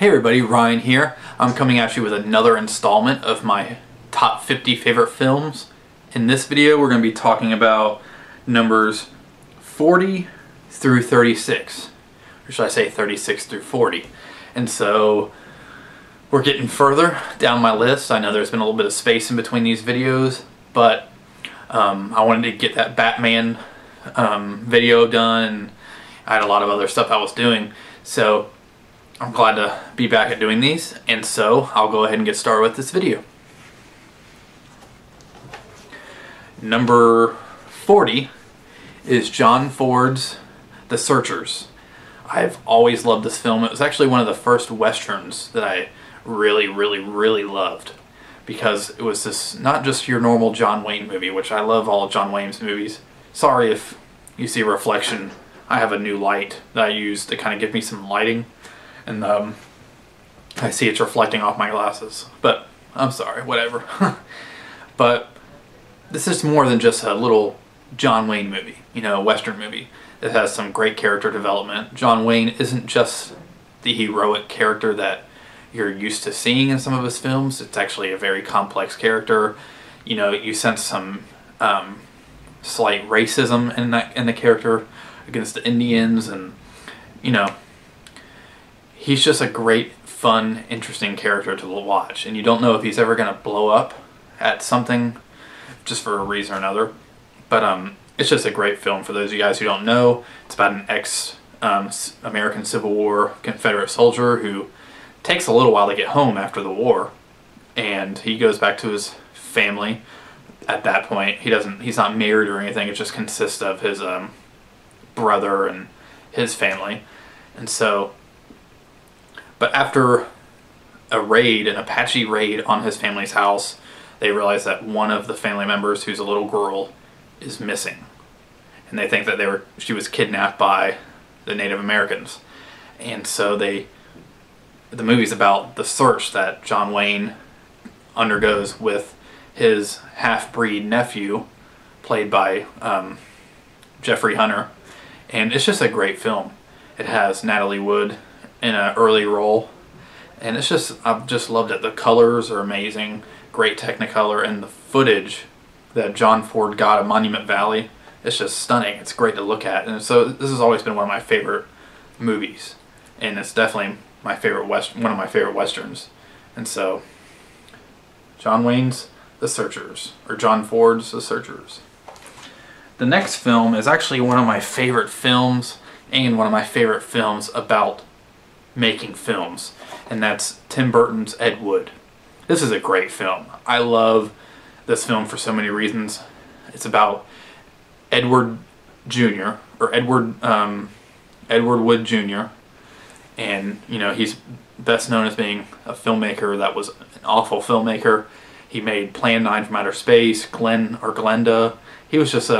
Hey everybody, Ryan here. I'm coming at you with another installment of my top 50 favorite films. In this video we're going to be talking about numbers 40 through 36. Or should I say 36 through 40. And so we're getting further down my list. I know there's been a little bit of space in between these videos, but I wanted to get that Batman video done, and I had a lot of other stuff I was doing. So I'm glad to be back at doing these, and so I'll go ahead and get started with this video. Number 40 is John Ford's The Searchers. I've always loved this film. It was actually one of the first westerns that I really loved, because it was this not just your normal John Wayne movie, which I love all of John Wayne's movies. Sorry if you see a reflection. I have a new light that I use to kind of give me some lighting, and I see it's reflecting off my glasses, but I'm sorry, whatever. But this is more than just a little John Wayne movie, you know, a western movie. It has some great character development. John Wayne isn't just the heroic character that you're used to seeing in some of his films. It's actually a very complex character. You know, you sense some slight racism in the character against the Indians, and you know, he's just a great, fun, interesting character to watch, and you don't know if he's ever going to blow up at something just for a reason or another. But it's just a great film. For those of you guys who don't know, it's about an ex-American Civil War Confederate soldier who takes a little while to get home after the war, and he goes back to his family. At that point, he's not married or anything. It just consists of his brother and his family. And so, but after a raid, an Apache raid on his family's house, they realize that one of the family members, who's a little girl, is missing, and they think that she was kidnapped by the Native Americans. And so the movie's about the search that John Wayne undergoes with his half-breed nephew, played by Jeffrey Hunter. And it's just a great film. It has Natalie Wood in an early role, and I've just loved it. The colors are amazing, great Technicolor, and the footage that John Ford got of Monument Valley, it's just stunning. It's great to look at. And so this has always been one of my favorite movies, and it's definitely my favorite one of my favorite westerns. And so John Wayne's The Searchers, or John Ford's The Searchers. The next film is actually one of my favorite films, and one of my favorite films about making films, and that's Tim Burton's Ed Wood. This is a great film. I love this film for so many reasons. It's about Edward Jr., or Edward Wood Jr., and you know, he's best known as being a filmmaker that was an awful filmmaker. He made Plan 9 from Outer Space, Glenda. He was just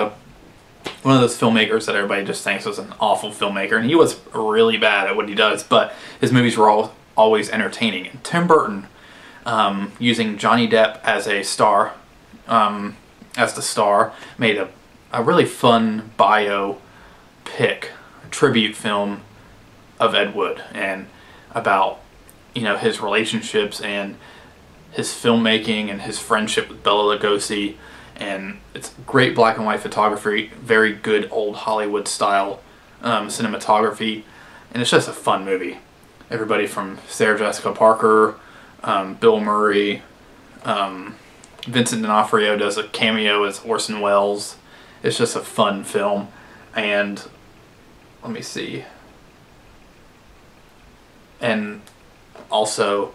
one of those filmmakers that everybody just thinks was an awful filmmaker, and he was really bad at what he does, but his movies were always entertaining. And Tim Burton, using Johnny Depp as a star, as the star, made a really fun biopic, tribute film of Ed Wood, and about, you know, his relationships and his filmmaking and his friendship with Bela Lugosi. And it's great black and white photography, very good old Hollywood style cinematography, and it's just a fun movie. Everybody from Sarah Jessica Parker, Bill Murray, Vincent D'Onofrio does a cameo as Orson Welles. It's just a fun film. And let me see. And also,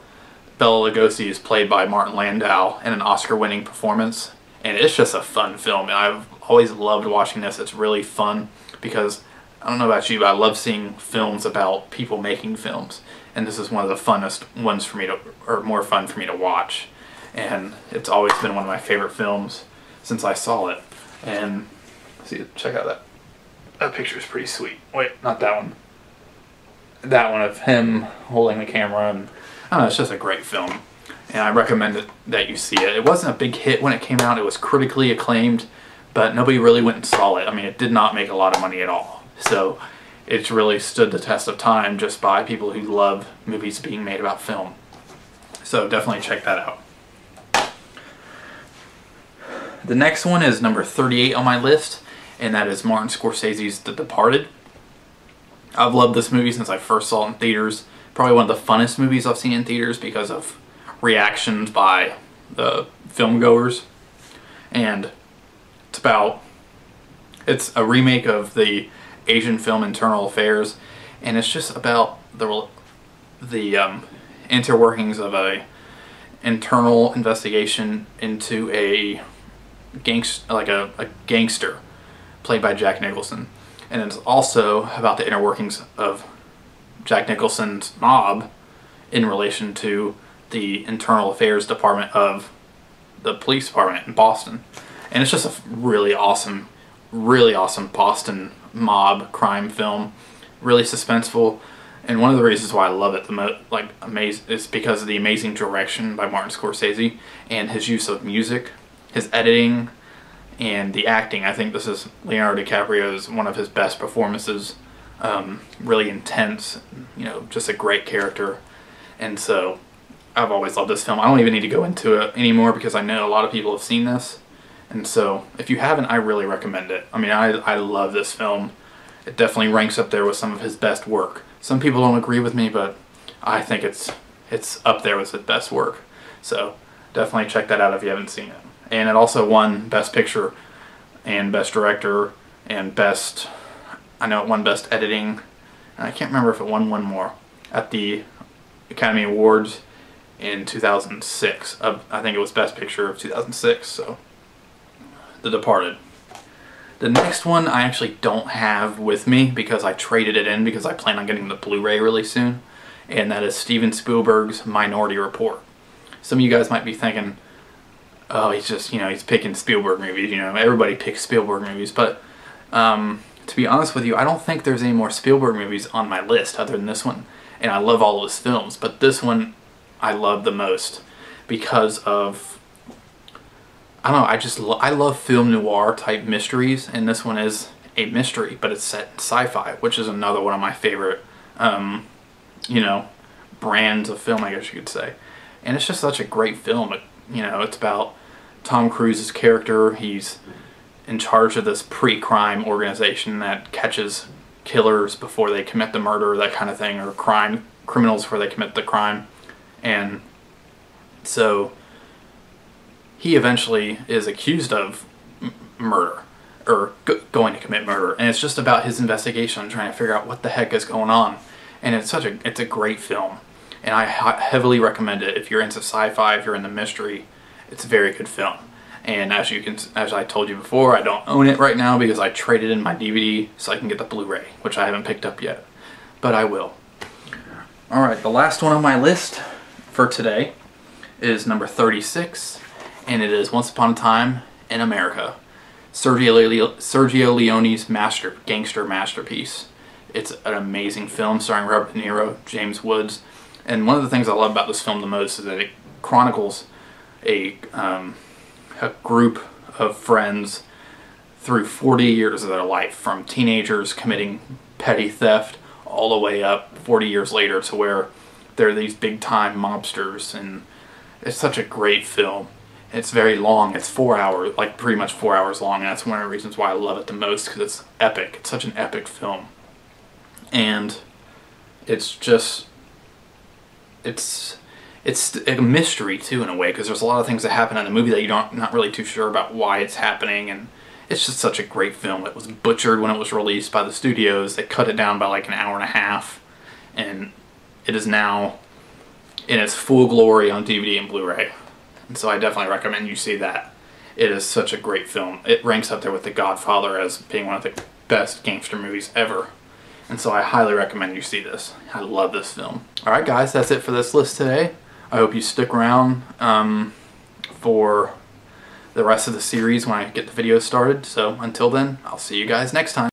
Bela Lugosi is played by Martin Landau in an Oscar-winning performance. And it's just a fun film, and I've always loved watching this. It's really fun because, I don't know about you, but I love seeing films about people making films. And this is one of the funnest ones for me to, or more fun for me to watch. And it's always been one of my favorite films since I saw it. And see, check out that picture is pretty sweet. Wait, not that one. That one of him holding the camera, and I don't know, it's just a great film. And I recommend that you see it. It wasn't a big hit when it came out. It was critically acclaimed, but nobody really went and saw it. I mean, it did not make a lot of money at all. So it's really stood the test of time just by people who love movies being made about film. So definitely check that out. The next one is number 38 on my list, and that is Martin Scorsese's The Departed. I've loved this movie since I first saw it in theaters. Probably one of the funnest movies I've seen in theaters because of reactions by the film goers. And it's a remake of the Asian film Internal Affairs, and it's just about the interworkings of a internal investigation into a gangster played by Jack Nicholson. And it's also about the inner workings of Jack Nicholson's mob in relation to the internal affairs department of the police department in Boston. And it's just a really awesome Boston mob crime film. Really suspenseful. And one of the reasons why I love it the most, is because of the amazing direction by Martin Scorsese and his use of music, his editing, and the acting. I think this is Leonardo DiCaprio's one of his best performances. Really intense, just a great character. And so I've always loved this film. I don't even need to go into it anymore because I know a lot of people have seen this. And so if you haven't, I really recommend it. I mean, I love this film. It definitely ranks up there with some of his best work. Some people don't agree with me, but I think it's up there with his best work. So definitely check that out if you haven't seen it. And it also won Best Picture and Best Director and I know it won Best Editing. And I can't remember if it won one more at the Academy Awards in 2006. I think it was Best Picture of 2006, so The Departed. The next one I actually don't have with me because I traded it in because I plan on getting the Blu-ray really soon. And that is Steven Spielberg's Minority Report. Some of you guys might be thinking, oh, he's picking Spielberg movies, everybody picks Spielberg movies, but to be honest with you, I don't think there's any more Spielberg movies on my list other than this one, and I love all of his films, but this one I love the most because of, I don't know, I love film noir type mysteries, and this one is a mystery, but it's set in sci-fi, which is another one of my favorite, brands of film, I guess you could say, and it's just such a great film. It's about Tom Cruise's character. He's in charge of this pre-crime organization that catches killers before they commit the murder, that kind of thing, or criminals before they commit the crime. And so he eventually is accused of murder, or going to commit murder, and it's just about his investigation, trying to figure out what the heck is going on. And it's a great film. And I heavily recommend it if you're into sci-fi, if you're into mystery. It's a very good film. And as I told you before, I don't own it right now because I traded in my DVD so I can get the Blu-ray, which I haven't picked up yet, but I will. Alright, the last one on my list for today is number 36, and it is Once Upon a Time in America, Sergio Leone's gangster masterpiece. It's an amazing film starring Robert De Niro, James Woods. And one of the things I love about this film the most is that it chronicles a group of friends through 40 years of their life, from teenagers committing petty theft all the way up 40 years later to where they're these big-time mobsters. And it's such a great film. It's very long. It's 4 hours, pretty much 4 hours long, and that's one of the reasons why I love it the most, because it's epic. It's such an epic film. And it's a mystery too, in a way, because there's a lot of things that happen in the movie that you're not really too sure about why it's happening, and it's just such a great film. It was butchered when it was released by the studios. They cut it down by an hour and a half, and it is now in its full glory on DVD and Blu-ray. And so I definitely recommend you see that. It is such a great film. It ranks up there with The Godfather as being one of the best gangster movies ever. And so I highly recommend you see this. I love this film. Alright guys, that's it for this list today. I hope you stick around for the rest of the series when I get the videos started. So until then, I'll see you guys next time.